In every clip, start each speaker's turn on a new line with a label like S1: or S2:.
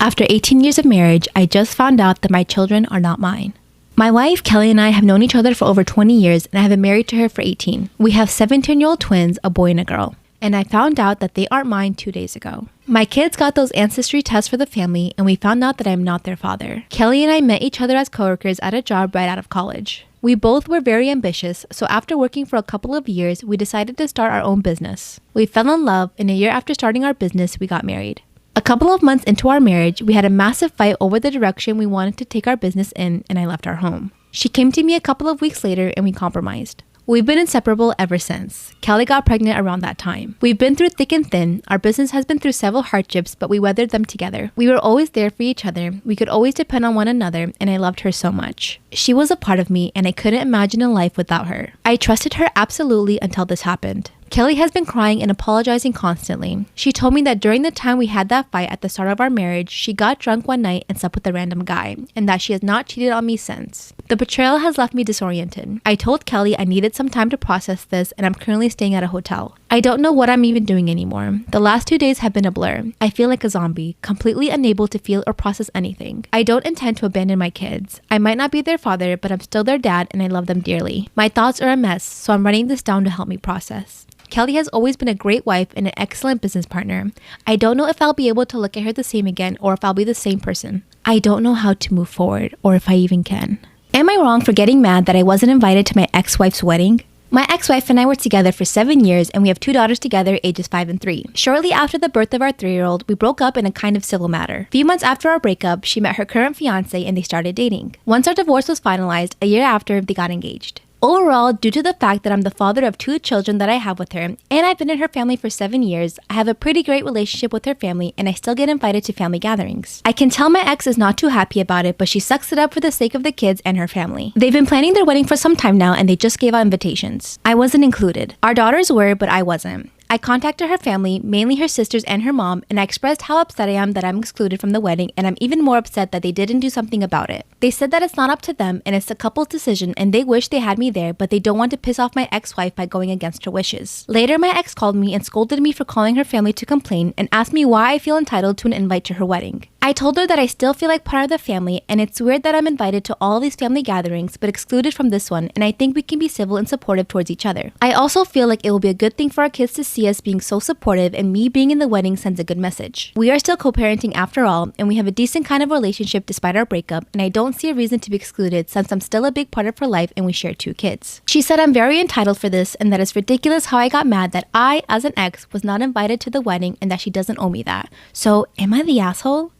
S1: After 18 years of marriage, I just found out that my children are not mine. My wife, Kelly, and I have known each other for over 20 years, and I have been married to her for 18. We have 17-year-old twins, a boy and a girl. And I found out that they aren't mine 2 days ago. My kids got those ancestry tests for the family, and we found out that I'm not their father. Kelly and I met each other as coworkers at a job right out of college. We both were very ambitious, so after working for a couple of years, we decided to start our own business. We fell in love, and a year after starting our business, we got married. A couple of months into our marriage, we had a massive fight over the direction we wanted to take our business in, and I left our home. She came to me a couple of weeks later, and we compromised. We've been inseparable ever since. Kelly got pregnant around that time. We've been through thick and thin. Our business has been through several hardships, but we weathered them together. We were always there for each other. We could always depend on one another, and I loved her so much. She was a part of me, and I couldn't imagine a life without her. I trusted her absolutely until this happened. Kelly has been crying and apologizing constantly. She told me that during the time we had that fight at the start of our marriage, she got drunk one night and slept with a random guy, and that she has not cheated on me since. The betrayal has left me disoriented. I told Kelly I needed some time to process this, and I'm currently staying at a hotel. I don't know what I'm even doing anymore. The last 2 days have been a blur. I feel like a zombie, completely unable to feel or process anything. I don't intend to abandon my kids. I might not be their father, but I'm still their dad, and I love them dearly. My thoughts are a mess, so I'm writing this down to help me process. Kelly has always been a great wife and an excellent business partner. I don't know if I'll be able to look at her the same again or if I'll be the same person. I don't know how to move forward or if I even can. Am I wrong for getting mad that I wasn't invited to my ex-wife's wedding? My ex-wife and I were together for 7 years and we have 2 daughters together, ages 5 and 3. Shortly after the birth of our 3-year-old, we broke up in a kind of civil matter. A few months after our breakup, she met her current fiance and they started dating. Once our divorce was finalized, a year after, they got engaged. Overall, due to the fact that I'm the father of 2 children that I have with her, and I've been in her family for 7 years, I have a pretty great relationship with her family and I still get invited to family gatherings. I can tell my ex is not too happy about it, but she sucks it up for the sake of the kids and her family. They've been planning their wedding for some time now and they just gave out invitations. I wasn't included. Our daughters were, but I wasn't. I contacted her family, mainly her sisters and her mom, and I expressed how upset I am that I'm excluded from the wedding, and I'm even more upset that they didn't do something about it. They said that it's not up to them and it's the couple's decision and they wish they had me there, but they don't want to piss off my ex-wife by going against her wishes. Later, my ex called me and scolded me for calling her family to complain and asked me why I feel entitled to an invite to her wedding. I told her that I still feel like part of the family and it's weird that I'm invited to all these family gatherings but excluded from this one, and I think we can be civil and supportive towards each other. I also feel like it will be a good thing for our kids to see us being so supportive, and me being in the wedding sends a good message. We are still co-parenting after all, and we have a decent kind of relationship despite our breakup, and I don't see a reason to be excluded since I'm still a big part of her life and we share 2 kids. She said I'm very entitled for this and that it's ridiculous how I got mad that I, as an ex, was not invited to the wedding and that she doesn't owe me that. So, am I the asshole?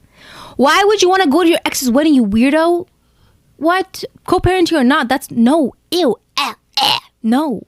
S1: Why would you want to go to your ex's wedding, you weirdo? What? Co-parenting or not, that's no. Ew. No.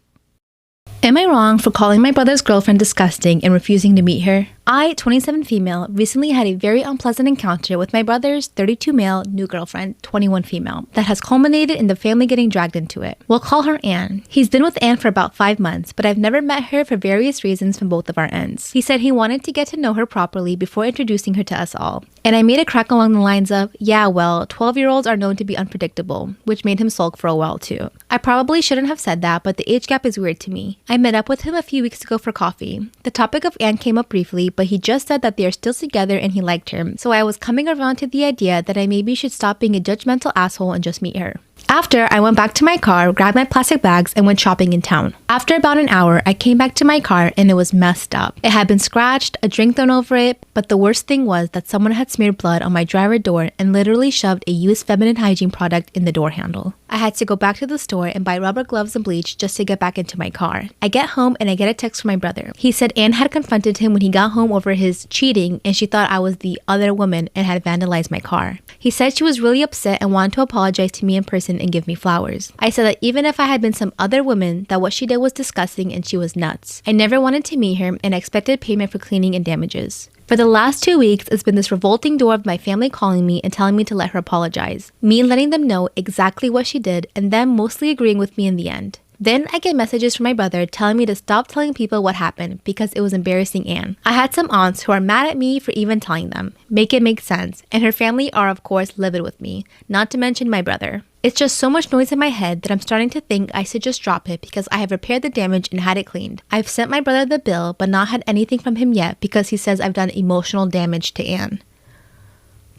S1: Am I wrong for calling my brother's girlfriend disgusting and refusing to meet her? I, 27 female, recently had a very unpleasant encounter with my brother's 32 male new girlfriend, 21 female, that has culminated in the family getting dragged into it. We'll call her Anne. He's been with Anne for about 5 months, but I've never met her for various reasons from both of our ends. He said he wanted to get to know her properly before introducing her to us all. And I made a crack along the lines of, yeah, well, 12-year-olds are known to be unpredictable, which made him sulk for a while too. I probably shouldn't have said that, but the age gap is weird to me. I met up with him a few weeks ago for coffee. The topic of Anne came up briefly, but he just said that they are still together and he liked her, so I was coming around to the idea that I maybe should stop being a judgmental asshole and just meet her. After, I went back to my car, grabbed my plastic bags, and went shopping in town. After about an hour, I came back to my car and it was messed up. It had been scratched, a drink thrown over it, but the worst thing was that someone had smeared blood on my driver door and literally shoved a used feminine hygiene product in the door handle. I had to go back to the store and buy rubber gloves and bleach just to get back into my car. I get home and I get a text from my brother. He said Anne had confronted him when he got home over his cheating and she thought I was the other woman and had vandalized my car. He said she was really upset and wanted to apologize to me in person and give me flowers. I said that even if I had been some other woman, that what she did was disgusting and she was nuts. I never wanted to meet her and I expected payment for cleaning and damages. For the last 2 weeks, it's been this revolting door of my family calling me and telling me to let her apologize. Me letting them know exactly what she did and them mostly agreeing with me in the end. Then I get messages from my brother telling me to stop telling people what happened because it was embarrassing Anne. I had some aunts who are mad at me for even telling them. Make it make sense. And her family are of course livid with me, not to mention my brother. It's just so much noise in my head that I'm starting to think I should just drop it because I have repaired the damage and had it cleaned. I've sent my brother the bill but not had anything from him yet because he says I've done emotional damage to Anne.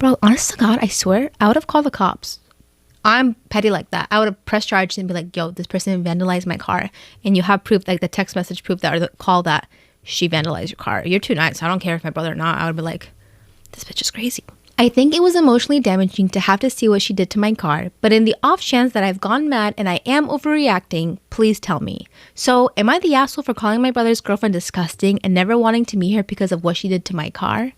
S1: Bro, honest to God, I swear, I would have called the cops. I'm petty like that. I would have pressed charges and be like, yo, this person vandalized my car. And you have proof, like the text message proof that, or the call that she vandalized your car. You're too nice. I don't care if my brother or not. I would be like, this bitch is crazy. I think it was emotionally damaging to have to see what she did to my car, but in the off chance that I've gone mad and I am overreacting, please tell me. So, am I the asshole for calling my brother's girlfriend disgusting and never wanting to meet her because of what she did to my car?